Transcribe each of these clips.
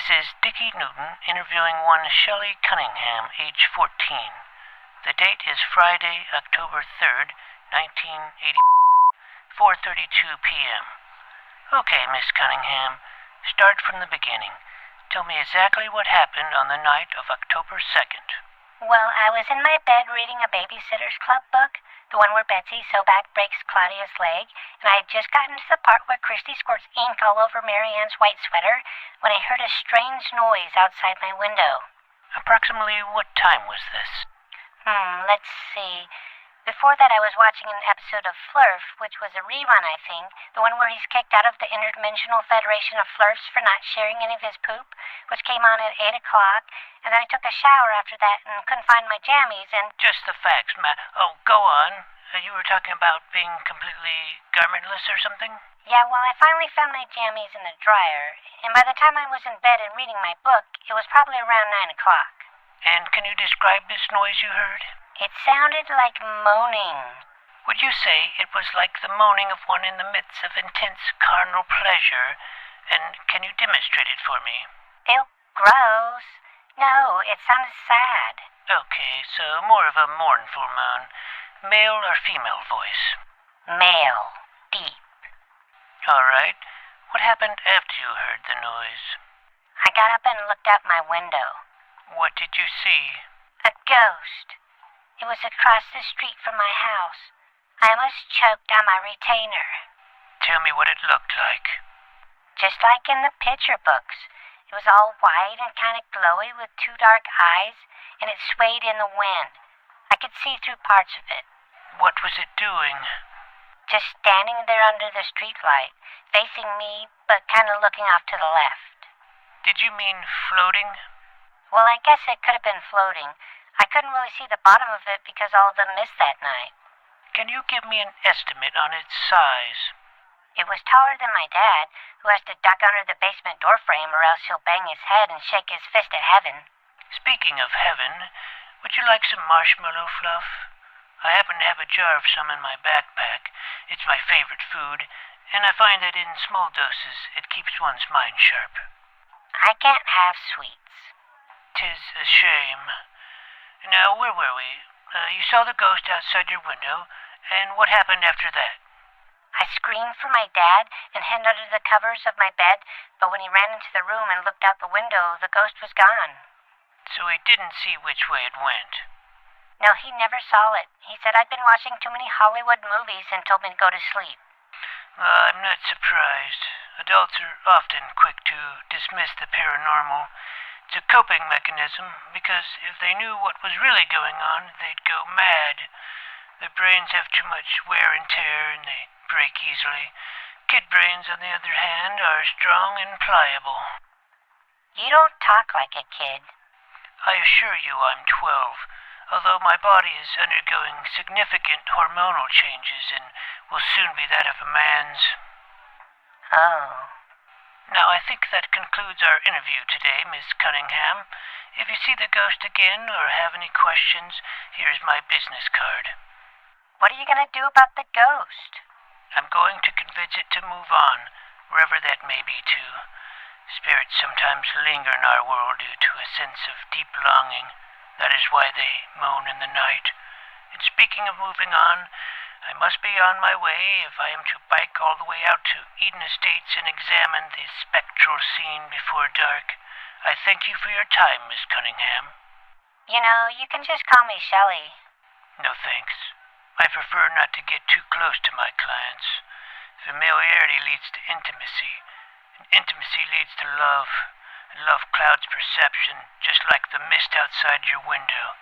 This is Dickey Newton interviewing one Shelley Cunningham, age 14. The date is Friday, October 3rd, 1980, 4:32 p.m. Okay, Miss Cunningham, start from the beginning. Tell me exactly what happened on the night of October 2nd. Well, I was in my bed reading a Babysitter's Club book, the one where Betsy Soback breaks Claudia's leg, and I had just gotten to the part where Christy squirts ink all over Marianne's white sweater when I heard a strange noise outside my window. Approximately what time was this? Let's see. Before that, I was watching an episode of Flurf, which was a rerun, I think, the one where he's kicked out of the Interdimensional Federation of Flurfs for not sharing any of his poop, which came on at 8 o'clock, and then I took a shower after that and couldn't find my jammies, and... Just the facts, Oh, go on. You were talking about being completely garmentless or something? Yeah, well, I finally found my jammies in the dryer, and by the time I was in bed and reading my book, it was probably around 9 o'clock. And can you describe this noise you heard? It sounded like moaning. Would you say it was like the moaning of one in the midst of intense carnal pleasure? And can you demonstrate it for me? Ew, gross. No, it sounded sad. Okay, so more of a mournful moan. Male or female voice? Male. Deep. All right. What happened after you heard the noise? I got up and looked out my window. What did you see? A ghost. It was across the street from my house. I almost choked on my retainer. Tell me what it looked like. Just like in the picture books. It was all white and kind of glowy with two dark eyes, and it swayed in the wind. I could see through parts of it. What was it doing? Just standing there under the streetlight, facing me, but kind of looking off to the left. Did you mean floating? Well, I guess it could have been floating. I couldn't really see the bottom of it because all of the mist that night. Can you give me an estimate on its size? It was taller than my dad, who has to duck under the basement door frame or else he'll bang his head and shake his fist at heaven. Speaking of heaven, would you like some marshmallow fluff? I happen to have a jar of some in my backpack. It's my favorite food, and I find that in small doses it keeps one's mind sharp. I can't have sweets. 'Tis a shame. Now, where were we? You saw the ghost outside your window, and what happened after that? I screamed for my dad and hid under the covers of my bed, but when he ran into the room and looked out the window, the ghost was gone. So he didn't see which way it went? No, he never saw it. He said I'd been watching too many Hollywood movies and told me to go to sleep. I'm not surprised. Adults are often quick to dismiss the paranormal. It's a coping mechanism, because if they knew what was really going on, they'd go mad. Their brains have too much wear and tear, and they break easily. Kid brains, on the other hand, are strong and pliable. You don't talk like a kid. I assure you I'm 12, although my body is undergoing significant hormonal changes and will soon be that of a man's. Oh. Now, I think that concludes our interview today, Miss Cunningham. If you see the ghost again or have any questions, here's my business card. What are you going to do about the ghost? I'm going to convince it to move on, wherever that may be, too. Spirits sometimes linger in our world due to a sense of deep longing. That is why they moan in the night. And speaking of moving on, I must be on my way if I am to bike all the way out to Eden Estates and examine the spectral scene before dark. I thank you for your time, Miss Cunningham. You know, you can just call me Shelley. No thanks. I prefer not to get too close to my clients. Familiarity leads to intimacy, and intimacy leads to love, and love clouds perception, just like the mist outside your window.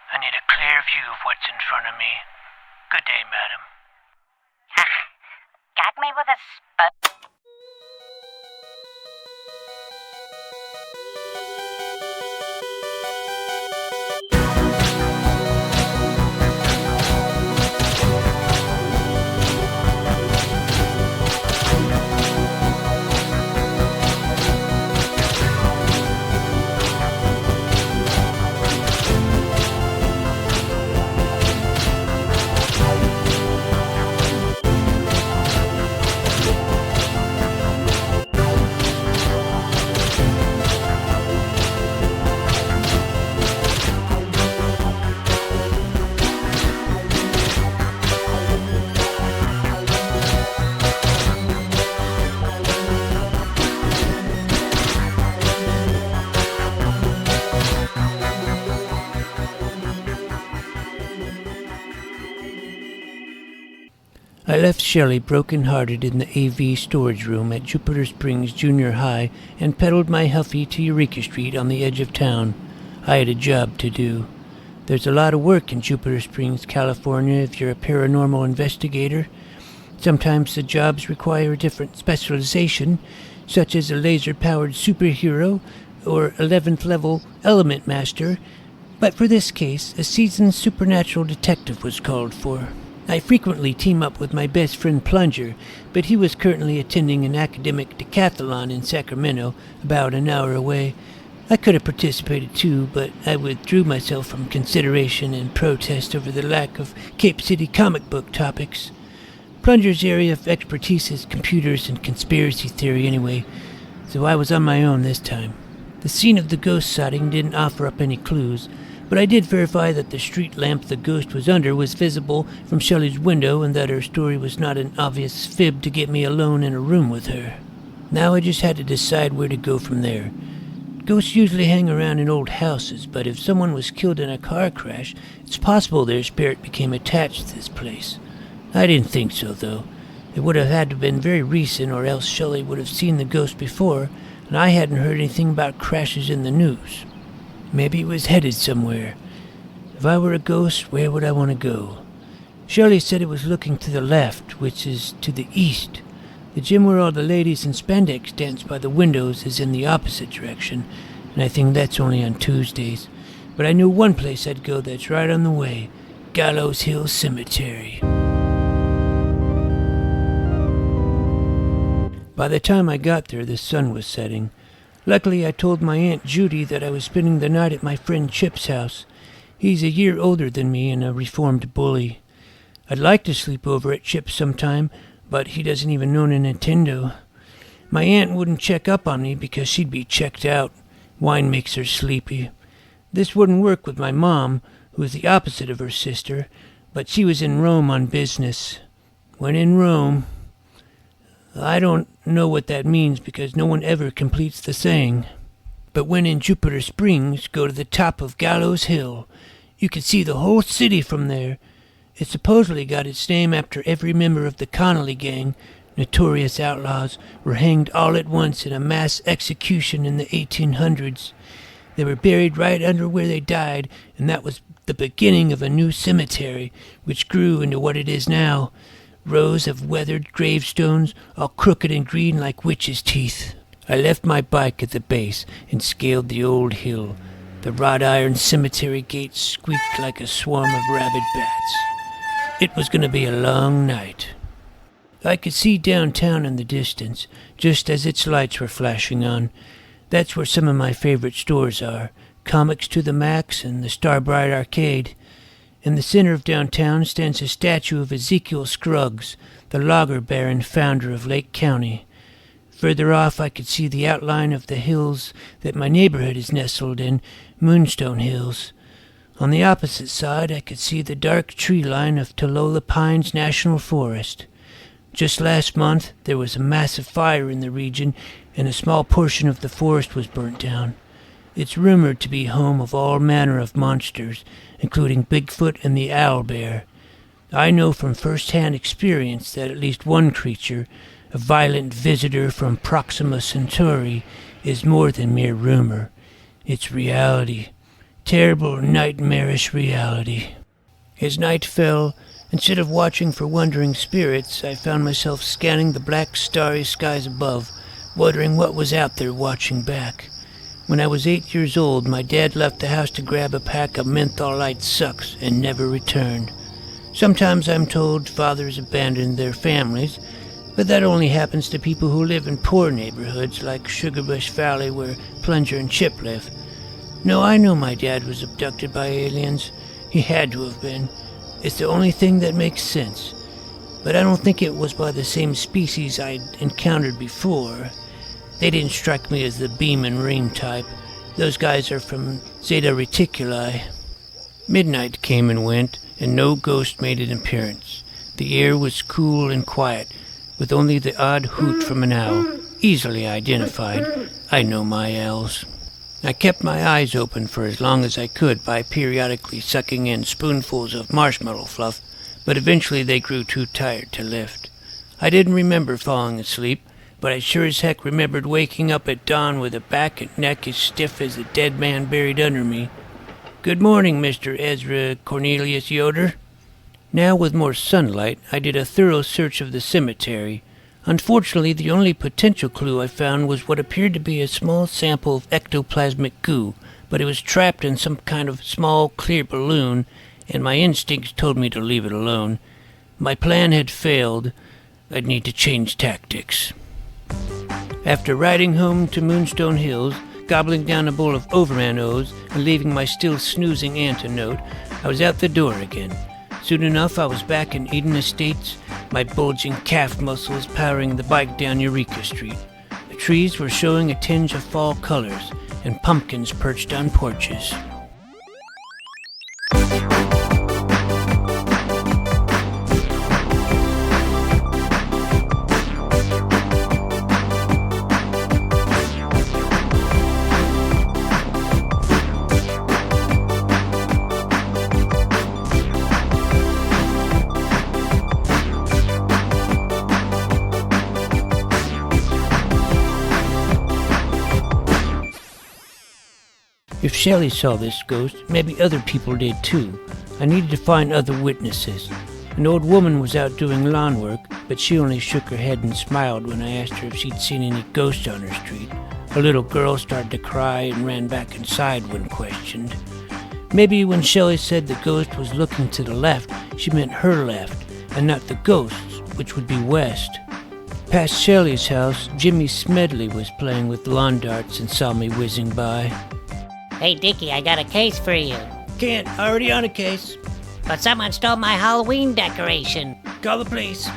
I need a clear view of what's in front of me. Good day, madam. Got me with a spoon. I left Shelley broken-hearted in the AV storage room at Jupiter Springs Junior High and pedaled my Huffy to Eureka Street on the edge of town. I had a job to do. There's a lot of work in Jupiter Springs, California, if you're a paranormal investigator. Sometimes the jobs require a different specialization, such as a laser-powered superhero or 11th level element master, but for this case, a seasoned supernatural detective was called for. I frequently team up with my best friend Plunger, but he was currently attending an academic decathlon in Sacramento, about an hour away. I could have participated too, but I withdrew myself from consideration in protest over the lack of Cape City comic book topics. Plunger's area of expertise is computers and conspiracy theory anyway, so I was on my own this time. The scene of the ghost sighting didn't offer up any clues, but I did verify that the street lamp the ghost was under was visible from Shelley's window and that her story was not an obvious fib to get me alone in a room with her. Now I just had to decide where to go from there. Ghosts usually hang around in old houses, but if someone was killed in a car crash, it's possible their spirit became attached to this place. I didn't think so, though. It would have had to have been very recent, or else Shelley would have seen the ghost before, and I hadn't heard anything about crashes in the news. Maybe it was headed somewhere. If I were a ghost, where would I want to go? Shelley said it was looking to the left, which is to the east. The gym where all the ladies in spandex dance by the windows is in the opposite direction, and I think that's only on Tuesdays. But I know one place I'd go that's right on the way, Gallows Hill Cemetery. By the time I got there, the sun was setting. Luckily, I told my Aunt Judy that I was spending the night at my friend Chip's house. He's a year older than me and a reformed bully. I'd like to sleep over at Chip's sometime, but he doesn't even own a Nintendo. My aunt wouldn't check up on me because she'd be checked out. Wine makes her sleepy. This wouldn't work with my mom, who is the opposite of her sister, but she was in Rome on business. When in Rome... I don't know what that means because no one ever completes the saying. But when in Jupiter Springs, go to the top of Gallows Hill. You can see the whole city from there. It supposedly got its name after every member of the Connolly gang, notorious outlaws, were hanged all at once in a mass execution in the 1800s. They were buried right under where they died, and that was the beginning of a new cemetery, which grew into what it is now. Rows of weathered gravestones, all crooked and green like witches' teeth. I left my bike at the base and scaled the old hill. The wrought iron cemetery gates squeaked like a swarm of rabid bats. It was going to be a long night. I could see downtown in the distance, just as its lights were flashing on. That's where some of my favorite stores are, Comics to the Max and the Starbright Arcade. In the center of downtown stands a statue of Ezekiel Scruggs, the logger baron founder of Lake County. Further off I could see the outline of the hills that my neighborhood is nestled in, Moonstone Hills. On the opposite side I could see the dark tree line of Tolola Pines National Forest. Just last month there was a massive fire in the region and a small portion of the forest was burnt down. It's rumored to be home of all manner of monsters, including Bigfoot and the owlbear. I know from first-hand experience that at least one creature, a violent visitor from Proxima Centauri, is more than mere rumor. It's reality. Terrible, nightmarish reality. As night fell, instead of watching for wandering spirits, I found myself scanning the black, starry skies above, wondering what was out there watching back. When I was 8 years old, my dad left the house to grab a pack of menthol-light sucks and never returned. Sometimes I'm told fathers abandon their families, but that only happens to people who live in poor neighborhoods like Sugarbush Valley where Plunger and Chip live. No, I know my dad was abducted by aliens. He had to have been. It's the only thing that makes sense. But I don't think it was by the same species I'd encountered before. They didn't strike me as the beam and ring type. Those guys are from Zeta Reticuli. Midnight came and went, and no ghost made an appearance. The air was cool and quiet, with only the odd hoot from an owl, easily identified. I know my owls. I kept my eyes open for as long as I could by periodically sucking in spoonfuls of marshmallow fluff, but eventually they grew too tired to lift. I didn't remember falling asleep, but I sure as heck remembered waking up at dawn with a back and neck as stiff as a dead man buried under me. Good morning, Mr. Ezra Cornelius Yoder. Now, with more sunlight, I did a thorough search of the cemetery. Unfortunately, the only potential clue I found was what appeared to be a small sample of ectoplasmic goo, but it was trapped in some kind of small, clear balloon, and my instincts told me to leave it alone. My plan had failed. I'd need to change tactics. After riding home to Moonstone Hills, gobbling down a bowl of Overman O's, and leaving my still snoozing aunt a note, I was out the door again. Soon enough, I was back in Eden Estates, my bulging calf muscles powering the bike down Eureka Street. The trees were showing a tinge of fall colors, and pumpkins perched on porches. If Shelley saw this ghost, maybe other people did too. I needed to find other witnesses. An old woman was out doing lawn work, but she only shook her head and smiled when I asked her if she'd seen any ghosts on her street. A little girl started to cry and ran back inside when questioned. Maybe when Shelley said the ghost was looking to the left, she meant her left, and not the ghost's, which would be west. Past Shelley's house, Jimmy Smedley was playing with lawn darts and saw me whizzing by. Hey, Dickie, I got a case for you. Can't, already on a case. But someone stole my Halloween decoration. Call the police.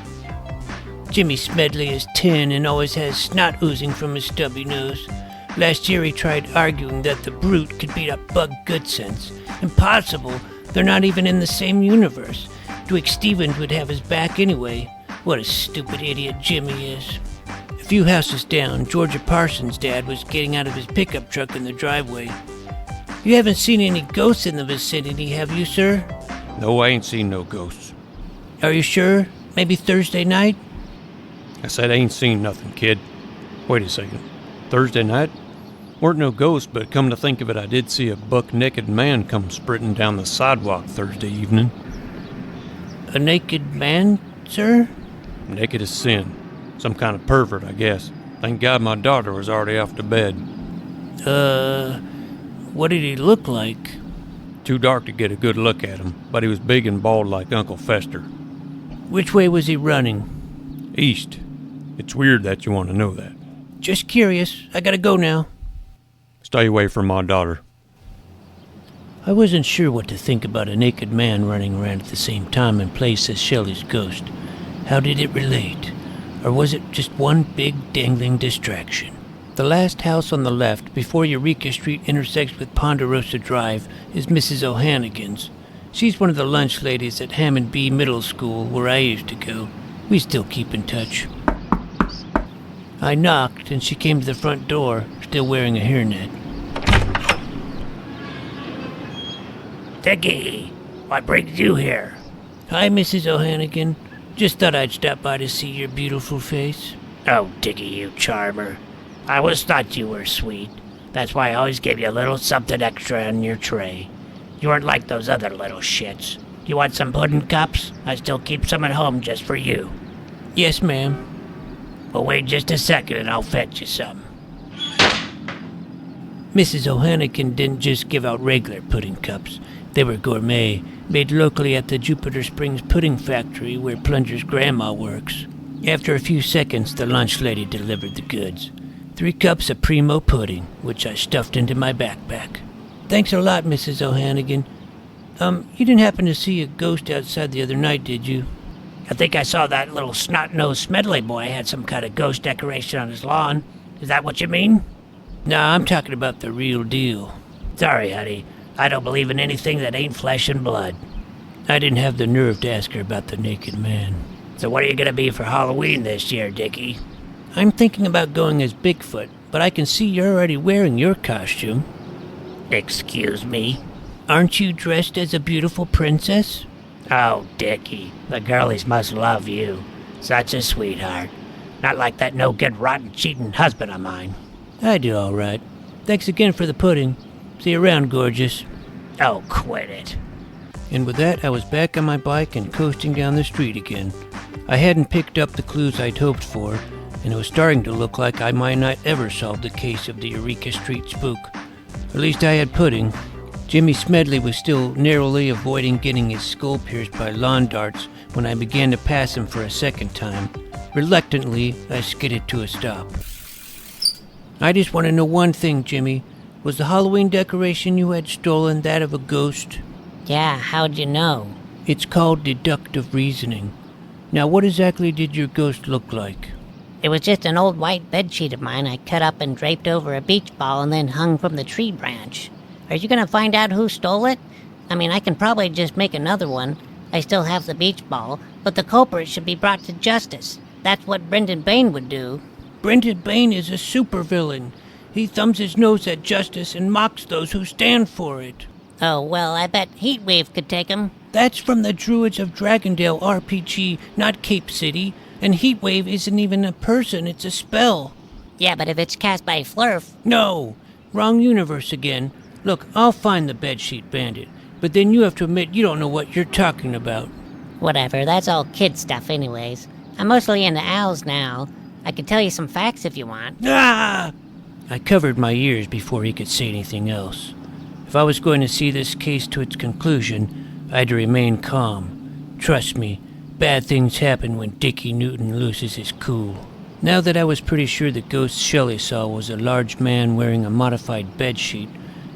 Jimmy Smedley is 10 and always has snot oozing from his stubby nose. Last year he tried arguing that the brute could beat up Bug Goodsense. Impossible. They're not even in the same universe. Dwick Stevens would have his back anyway. What a stupid idiot Jimmy is. A few houses down, Georgia Parsons' dad was getting out of his pickup truck in the driveway. You haven't seen any ghosts in the vicinity, have you, sir? No, I ain't seen no ghosts. Are you sure? Maybe Thursday night? I said I ain't seen nothing, kid. Wait a second. Thursday night? Weren't no ghosts, but come to think of it, I did see a buck-naked man come sprinting down the sidewalk Thursday evening. A naked man, sir? Naked as sin. Some kind of pervert, I guess. Thank God my daughter was already off to bed. What did he look like? Too dark to get a good look at him, but he was big and bald like Uncle Fester. Which way was he running? East. It's weird that you want to know that. Just curious. I gotta go now. Stay away from my daughter. I wasn't sure what to think about a naked man running around at the same time and place as Shelley's ghost. How did it relate? Or was it just one big dangling distraction? The last house on the left, before Eureka Street intersects with Ponderosa Drive, is Mrs. O'Hannigan's. She's one of the lunch ladies at Hammond B. Middle School, where I used to go. We still keep in touch. I knocked, and she came to the front door, still wearing a hairnet. Dickie, what brings you here? Hi, Mrs. O'Hannigan. Just thought I'd stop by to see your beautiful face. Oh, Dickie, you charmer. I always thought you were sweet. That's why I always gave you a little something extra on your tray. You weren't like those other little shits. You want some pudding cups? I still keep some at home just for you. Yes, ma'am. Well, wait just a second and I'll fetch you some. Mrs. O'Hannigan didn't just give out regular pudding cups. They were gourmet, made locally at the Jupiter Springs Pudding Factory where Plunger's grandma works. After a few seconds, the lunch lady delivered the goods. 3 cups of primo pudding, which I stuffed into my backpack. Thanks a lot, Mrs. O'Hannigan. You didn't happen to see a ghost outside the other night, did you? I think I saw that little snot-nosed Smedley boy had some kind of ghost decoration on his lawn. Is that what you mean? Nah, I'm talking about the real deal. Sorry, honey. I don't believe in anything that ain't flesh and blood. I didn't have the nerve to ask her about the naked man. So what are you gonna be for Halloween this year, Dickie? I'm thinking about going as Bigfoot, but I can see you're already wearing your costume. Excuse me? Aren't you dressed as a beautiful princess? Oh, Dickie, the girlies must love you. Such a sweetheart. Not like that no-good, rotten, cheating husband of mine. I do all right. Thanks again for the pudding. See you around, gorgeous. Oh, quit it. And with that, I was back on my bike and coasting down the street again. I hadn't picked up the clues I'd hoped for, and it was starting to look like I might not ever solve the case of the Eureka Street spook. At least I had pudding. Jimmy Smedley was still narrowly avoiding getting his skull pierced by lawn darts when I began to pass him for a second time. Reluctantly, I skidded to a stop. I just want to know one thing, Jimmy. Was the Halloween decoration you had stolen that of a ghost? Yeah, how'd you know? It's called deductive reasoning. Now, what exactly did your ghost look like? It was just an old white bedsheet of mine I cut up and draped over a beach ball and then hung from the tree branch. Are you gonna find out who stole it? I mean, I can probably just make another one. I still have the beach ball, but the culprit should be brought to justice. That's what Brendan Bain would do. Brendan Bain is a supervillain. He thumbs his nose at justice and mocks those who stand for it. Oh, well, I bet Heatwave could take him. That's from the Druids of Dragondale RPG, not Cape City. And Heatwave isn't even a person, it's a spell. Yeah, but if it's cast by Flurf... No! Wrong universe again. Look, I'll find the bedsheet bandit, but then you have to admit you don't know what you're talking about. Whatever, that's all kid stuff anyways. I'm mostly into owls now. I can tell you some facts if you want. Ah! I covered my ears before he could say anything else. If I was going to see this case to its conclusion, I had to remain calm. Trust me, bad things happen when Dickey Newton loses his cool. Now that I was pretty sure the ghost Shelley saw was a large man wearing a modified bedsheet,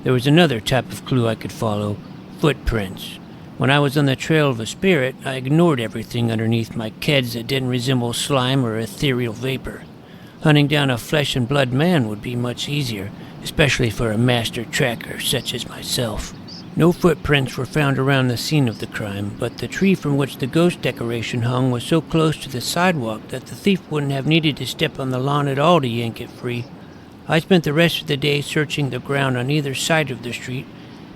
there was another type of clue I could follow: footprints. When I was on the trail of a spirit, I ignored everything underneath my keds that didn't resemble slime or ethereal vapor. Hunting down a flesh and blood man would be much easier, especially for a master tracker such as myself. No footprints were found around the scene of the crime, but the tree from which the ghost decoration hung was so close to the sidewalk that the thief wouldn't have needed to step on the lawn at all to yank it free. I spent the rest of the day searching the ground on either side of the street,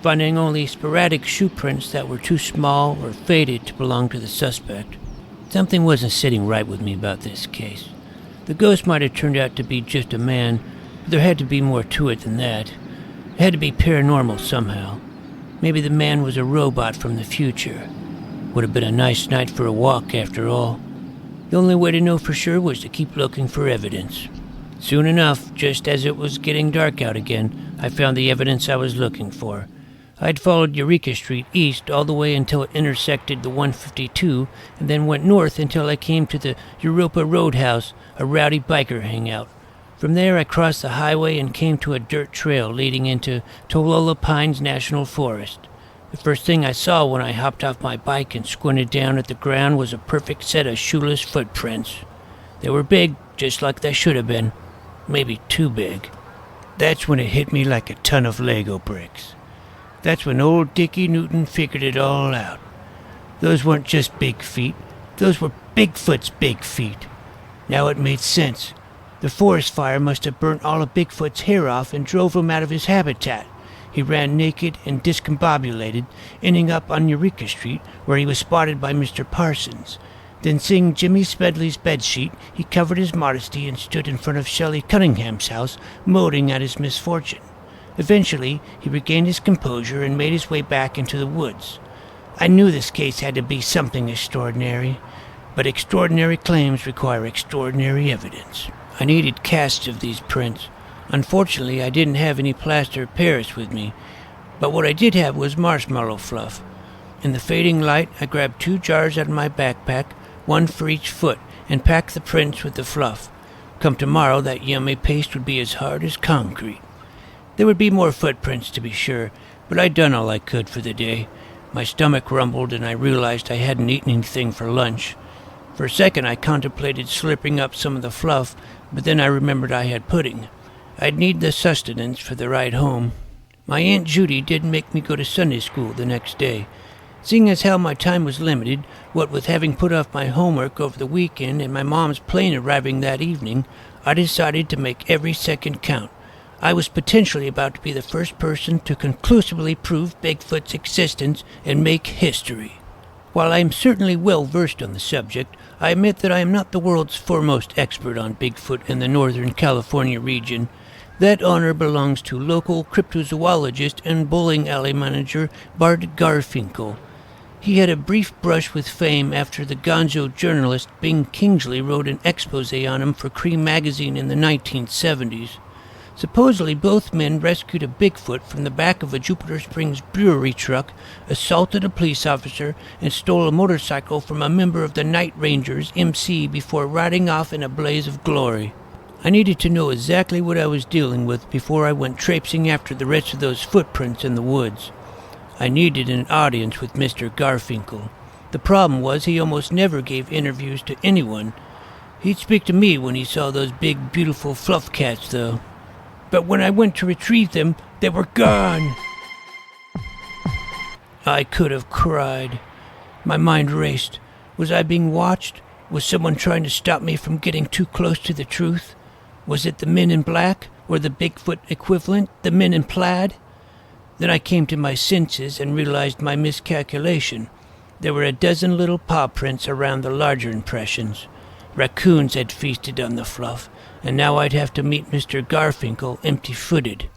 finding only sporadic shoe prints that were too small or faded to belong to the suspect. Something wasn't sitting right with me about this case. The ghost might have turned out to be just a man, but there had to be more to it than that. It had to be paranormal somehow. Maybe the man was a robot from the future. Would have been a nice night for a walk, after all. The only way to know for sure was to keep looking for evidence. Soon enough, just as it was getting dark out again, I found the evidence I was looking for. I'd followed Eureka Street east all the way until it intersected the 152, and then went north until I came to the Europa Roadhouse, a rowdy biker hangout. From there, I crossed the highway and came to a dirt trail leading into Tolola Pines National Forest. The first thing I saw when I hopped off my bike and squinted down at the ground was a perfect set of shoeless footprints. They were big, just like they should have been. Maybe too big. That's when it hit me like a ton of Lego bricks. That's when old Dickey Newton figured it all out. Those weren't just big feet. Those were Bigfoot's big feet. Now it made sense. The forest fire must have burnt all of Bigfoot's hair off and drove him out of his habitat. He ran naked and discombobulated, ending up on Eureka Street, where he was spotted by Mr. Parsons. Then, seeing Jimmy Smedley's bedsheet, he covered his modesty and stood in front of Shelley Cunningham's house, moaning at his misfortune. Eventually, he regained his composure and made his way back into the woods. I knew this case had to be something extraordinary, but extraordinary claims require extraordinary evidence. I needed casts of these prints. Unfortunately, I didn't have any plaster of Paris with me, but what I did have was marshmallow fluff. In the fading light, I grabbed 2 jars out of my backpack, one for each foot, and packed the prints with the fluff. Come tomorrow, that yummy paste would be as hard as concrete. There would be more footprints, to be sure, but I'd done all I could for the day. My stomach rumbled, and I realized I hadn't eaten anything for lunch. For a second, I contemplated slurping up some of the fluff, but then I remembered I had pudding. I'd need the sustenance for the ride home. My Aunt Judy did make me go to Sunday school the next day. Seeing as how my time was limited, what with having put off my homework over the weekend and my mom's plane arriving that evening, I decided to make every second count. I was potentially about to be the first person to conclusively prove Bigfoot's existence and make history. While I am certainly well versed on the subject, I admit that I am not the world's foremost expert on Bigfoot in the Northern California region. That honor belongs to local cryptozoologist and bowling alley manager Bart Garfinkel. He had a brief brush with fame after the gonzo journalist Bing Kingsley wrote an expose on him for Cream magazine in the 1970s. Supposedly, both men rescued a Bigfoot from the back of a Jupiter Springs brewery truck, assaulted a police officer, and stole a motorcycle from a member of the Night Rangers, MC, before riding off in a blaze of glory. I needed to know exactly what I was dealing with before I went traipsing after the rest of those footprints in the woods. I needed an audience with Mr. Garfinkel. The problem was he almost never gave interviews to anyone. He'd speak to me when he saw those big, beautiful fluff cats, though. But when I went to retrieve them, they were gone. I could have cried. My mind raced. Was I being watched? Was someone trying to stop me from getting too close to the truth? Was it the men in black, or the Bigfoot equivalent, the men in plaid? Then I came to my senses and realized my miscalculation. There were a dozen little paw prints around the larger impressions. Raccoons had feasted on the fluff, and now I'd have to meet Mr. Garfinkel empty-footed.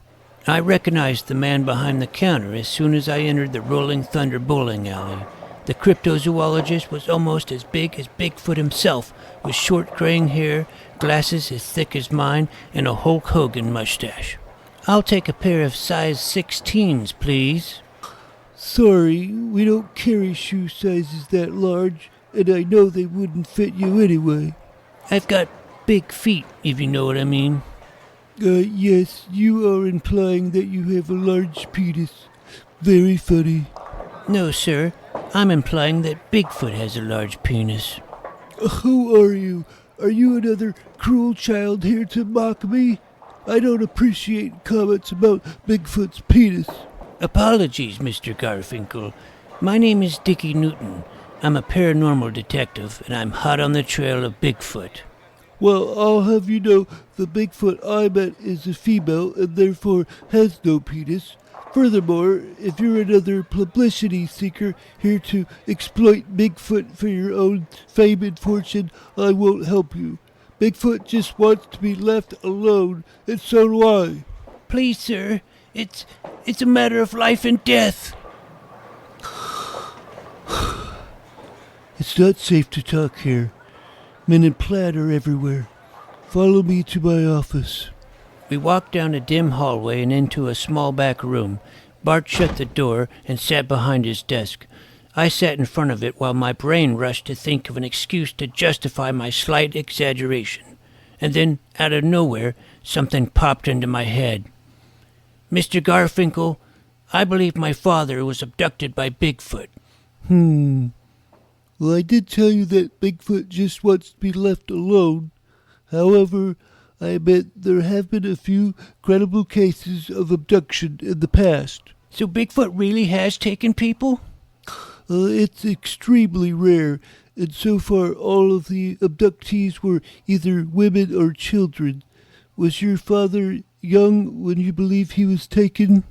I recognized the man behind the counter as soon as I entered the Rolling Thunder bowling alley. The cryptozoologist was almost as big as Bigfoot himself, with short graying hair, glasses as thick as mine, and a Hulk Hogan mustache. I'll take a pair of size 16s, please. Sorry, we don't carry shoe sizes that large, and I know they wouldn't fit you anyway. I've got big feet, if you know what I mean. Yes, you are implying that you have a large penis. Very funny. No, sir. I'm implying that Bigfoot has a large penis. Who are you? Are you another cruel child here to mock me? I don't appreciate comments about Bigfoot's penis. Apologies, Mr. Garfinkel. My name is Dickey Newton. I'm a paranormal detective, and I'm hot on the trail of Bigfoot. Well, I'll have you know the Bigfoot I met is a female and therefore has no penis. Furthermore, if you're another publicity seeker here to exploit Bigfoot for your own fame and fortune, I won't help you. Bigfoot just wants to be left alone, and so do I. Please, sir, it's a matter of life and death. It's not safe to talk here. Men in plaid are everywhere. Follow me to my office. We walked down a dim hallway and into a small back room. Bart shut the door and sat behind his desk. I sat in front of it while my brain rushed to think of an excuse to justify my slight exaggeration. And then, out of nowhere, something popped into my head. Mr. Garfinkel, I believe my father was abducted by Bigfoot. Well, I did tell you that Bigfoot just wants to be left alone. However, I admit there have been a few credible cases of abduction in the past. So Bigfoot really has taken people? It's extremely rare, and so far all of the abductees were either women or children. Was your father young when you believe he was taken?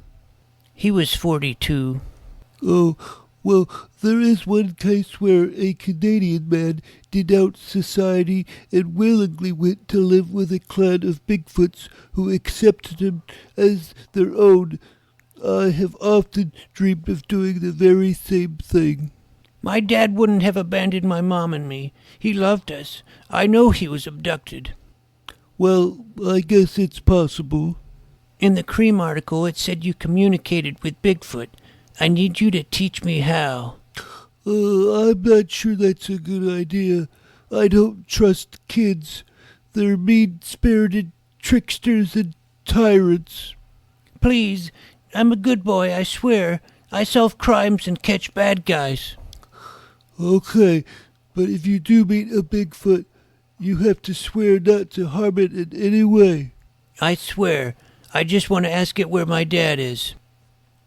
He was 42. Oh, well, there is one case where a Canadian man denounced society and willingly went to live with a clan of Bigfoots who accepted him as their own. I have often dreamed of doing the very same thing. My dad wouldn't have abandoned my mom and me. He loved us. I know he was abducted. Well, I guess it's possible. In the Cream article, it said you communicated with Bigfoot. I need you to teach me how. I'm not sure that's a good idea. I don't trust kids. They're mean-spirited tricksters and tyrants. Please, I'm a good boy, I swear. I solve crimes and catch bad guys. Okay, but if you do meet a Bigfoot, you have to swear not to harm it in any way. I swear. I just want to ask it where my dad is.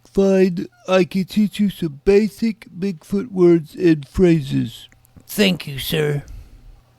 Fine, I can teach you some basic Bigfoot words and phrases. Thank you, sir.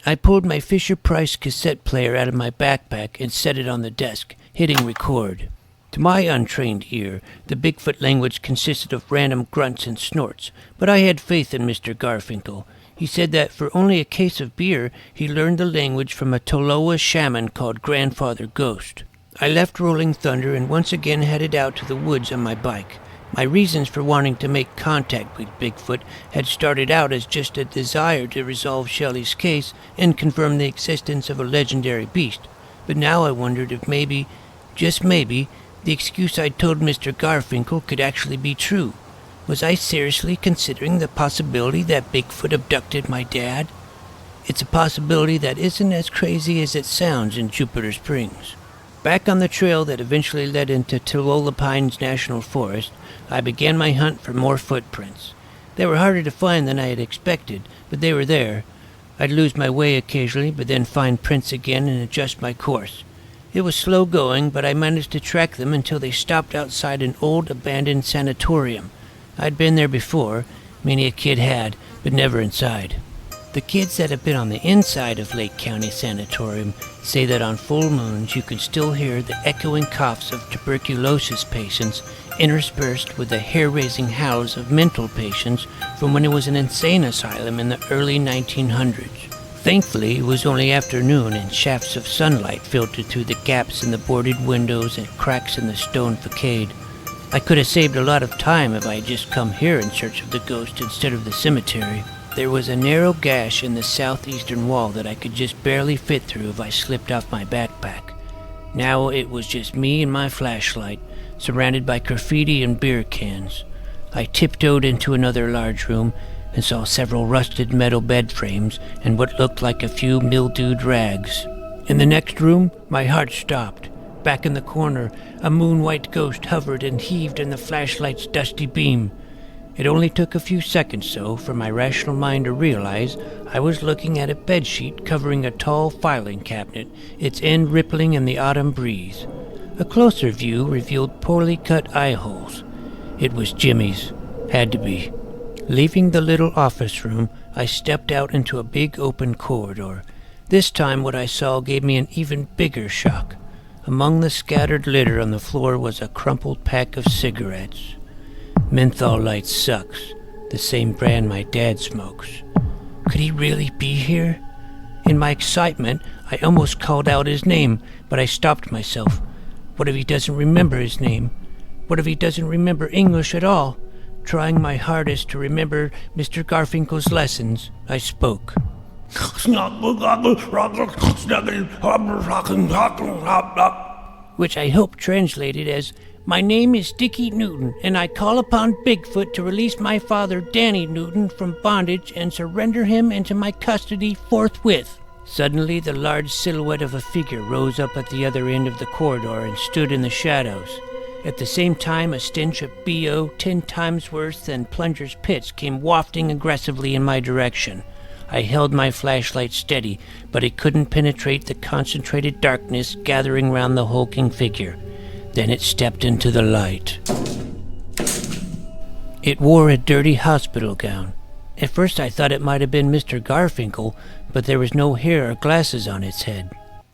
I pulled my Fisher-Price cassette player out of my backpack and set it on the desk, hitting record. To my untrained ear, the Bigfoot language consisted of random grunts and snorts, but I had faith in Mr. Garfinkel. He said that for only a case of beer, he learned the language from a Toloa shaman called Grandfather Ghost. I left Rolling Thunder and once again headed out to the woods on my bike. My reasons for wanting to make contact with Bigfoot had started out as just a desire to resolve Shelley's case and confirm the existence of a legendary beast. But now I wondered if maybe, just maybe, the excuse I'd told Mr. Garfinkel could actually be true. Was I seriously considering the possibility that Bigfoot abducted my dad? It's a possibility that isn't as crazy as it sounds in Jupiter Springs. Back on the trail that eventually led into Tolola Pines National Forest, I began my hunt for more footprints. They were harder to find than I had expected, but they were there. I'd lose my way occasionally, but then find prints again and adjust my course. It was slow going, but I managed to track them until they stopped outside an old abandoned sanatorium. I'd been there before, many a kid had, but never inside. The kids that have been on the inside of Lake County Sanatorium say that on full moons you can still hear the echoing coughs of tuberculosis patients interspersed with the hair-raising howls of mental patients from when it was an insane asylum in the early 1900s. Thankfully, it was only afternoon and shafts of sunlight filtered through the gaps in the boarded windows and cracks in the stone facade. I could have saved a lot of time if I had just come here in search of the ghost instead of the cemetery. There was a narrow gash in the southeastern wall that I could just barely fit through if I slipped off my backpack. Now it was just me and my flashlight, surrounded by graffiti and beer cans. I tiptoed into another large room and saw several rusted metal bed frames and what looked like a few mildewed rags. In the next room, my heart stopped. Back in the corner, a moon-white ghost hovered and heaved in the flashlight's dusty beam. It only took a few seconds, though, for my rational mind to realize I was looking at a bedsheet covering a tall filing cabinet, its end rippling in the autumn breeze. A closer view revealed poorly cut eye holes. It was Jimmy's. Had to be. Leaving the little office room, I stepped out into a big open corridor. This time what I saw gave me an even bigger shock. Among the scattered litter on the floor was a crumpled pack of cigarettes. Menthol Light sucks, the same brand my dad smokes. Could he really be here? In my excitement, I almost called out his name, but I stopped myself. What if he doesn't remember his name? What if he doesn't remember English at all? Trying my hardest to remember Mr. Garfinkel's lessons, I spoke. Which I hope translated as, "My name is Dickey Newton, and I call upon Bigfoot to release my father, Danny Newton, from bondage and surrender him into my custody forthwith." Suddenly, the large silhouette of a figure rose up at the other end of the corridor and stood in the shadows. At the same time, a stench of BO 10 times worse than Plunger's pits came wafting aggressively in my direction. I held my flashlight steady, but it couldn't penetrate the concentrated darkness gathering round the hulking figure. Then it stepped into the light. It wore a dirty hospital gown. At first I thought it might have been Mr. Garfinkel, but there was no hair or glasses on its head.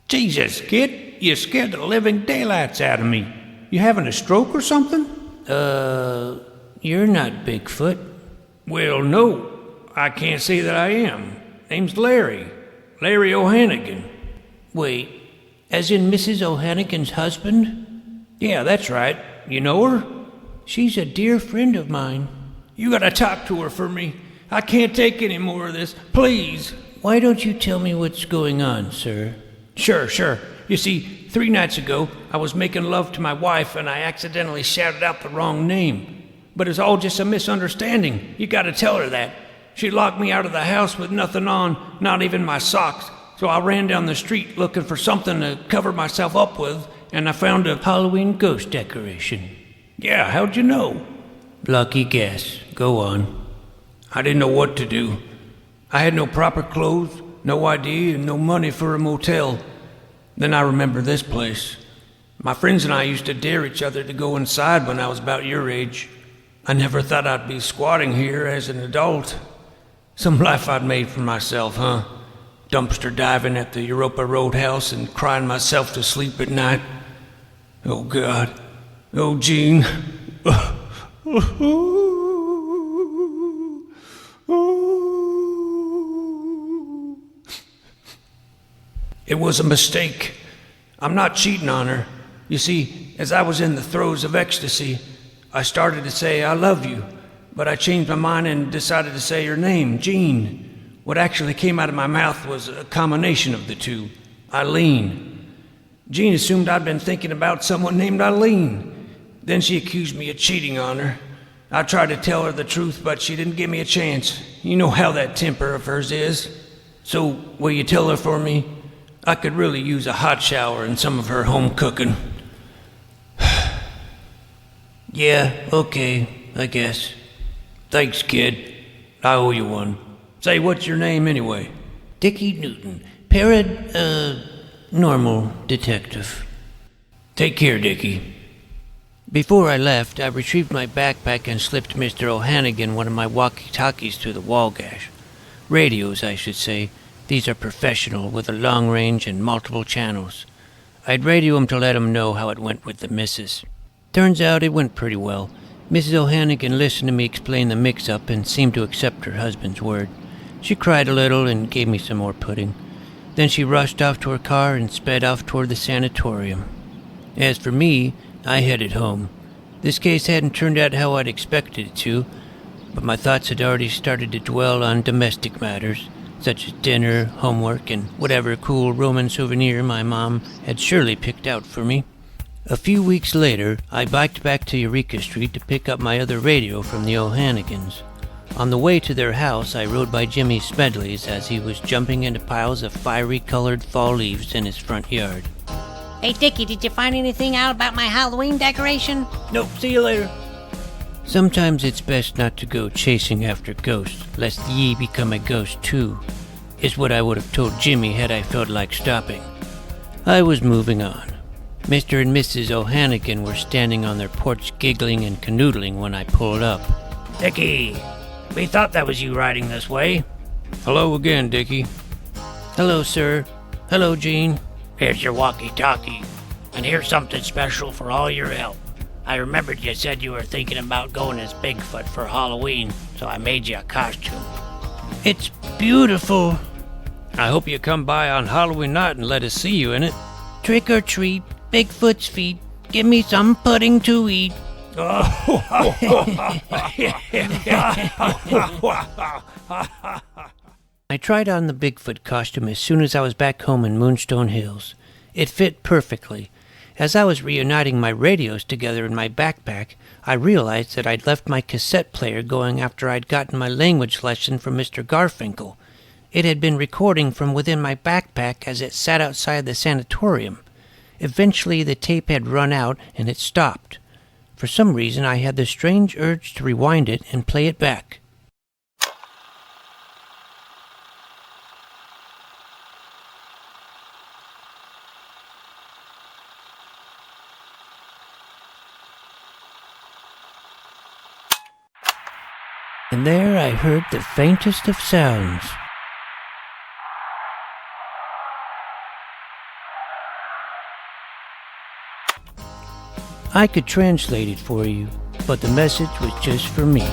Jesus, kid, you scared the living daylights out of me. You having a stroke or something? You're not Bigfoot. Well, no, I can't say that I am. Name's Larry. Larry O'Hannigan. Wait, as in Mrs. O'Hannigan's husband? Yeah, that's right. You know her? She's a dear friend of mine. You gotta talk to her for me. I can't take any more of this. Please. Why don't you tell me what's going on, sir? Sure. You see, 3 nights ago, I was making love to my wife and I accidentally shouted out the wrong name. But it's all just a misunderstanding. You gotta tell her that. She locked me out of the house with nothing on, not even my socks. So I ran down the street looking for something to cover myself up with, and I found a Halloween ghost decoration. Yeah, how'd you know? Lucky guess. Go on. I didn't know what to do. I had no proper clothes, no ID, and no money for a motel. Then I remember this place. My friends and I used to dare each other to go inside when I was about your age. I never thought I'd be squatting here as an adult. Some life I'd made for myself, huh? Dumpster diving at the Europa Roadhouse and crying myself to sleep at night. Oh, God. Oh, Gene. It was a mistake. I'm not cheating on her. You see, as I was in the throes of ecstasy, I started to say, I love you, but I changed my mind and decided to say her name, Jean. What actually came out of my mouth was a combination of the two, Eileen. Jean assumed I'd been thinking about someone named Eileen. Then she accused me of cheating on her. I tried to tell her the truth, but she didn't give me a chance. You know how that temper of hers is. So, will you tell her for me? I could really use a hot shower and some of her home cooking. Yeah, okay, I guess. Thanks, kid. I owe you one. Say, what's your name anyway? Dickey Newton, Paranormal Detective. Take care, Dickey. Before I left, I retrieved my backpack and slipped Mr. O'Hannigan one of my walkie-talkies through the wall gash. Radios, I should say. These are professional, with a long range and multiple channels. I'd radio him to let him know how it went with the missus. Turns out it went pretty well. Mrs. O'Hannigan listened to me explain the mix-up and seemed to accept her husband's word. She cried a little and gave me some more pudding. Then she rushed off to her car and sped off toward the sanatorium. As for me, I headed home. This case hadn't turned out how I'd expected it to, but my thoughts had already started to dwell on domestic matters, such as dinner, homework, and whatever cool Roman souvenir my mom had surely picked out for me. A few weeks later, I biked back to Eureka Street to pick up my other radio from the O'Hannigans. On the way to their house, I rode by Jimmy Smedley's as he was jumping into piles of fiery-colored fall leaves in his front yard. Hey, Dickie, did you find anything out about my Halloween decoration? Nope, see you later. Sometimes it's best not to go chasing after ghosts, lest ye become a ghost too, is what I would have told Jimmy had I felt like stopping. I was moving on. Mr. and Mrs. O'Hannigan were standing on their porch giggling and canoodling when I pulled up. Dickey, we thought that was you riding this way. Hello again, Dickey. Hello, sir. Hello, Jean. Here's your walkie-talkie, and here's something special for all your help. I remembered you said you were thinking about going as Bigfoot for Halloween, so I made you a costume. It's beautiful. I hope you come by on Halloween night and let us see you in it. Trick or treat, Bigfoot's feet. Give me some pudding to eat. I tried on the Bigfoot costume as soon as I was back home in Moonstone Hills. It fit perfectly. As I was reuniting my radios together in my backpack, I realized that I'd left my cassette player going after I'd gotten my language lesson from Mr. Garfinkel. It had been recording from within my backpack as it sat outside the sanatorium. Eventually the tape had run out and it stopped. For some reason I had the strange urge to rewind it and play it back. And there I heard the faintest of sounds. I could translate it for you, but the message was just for me.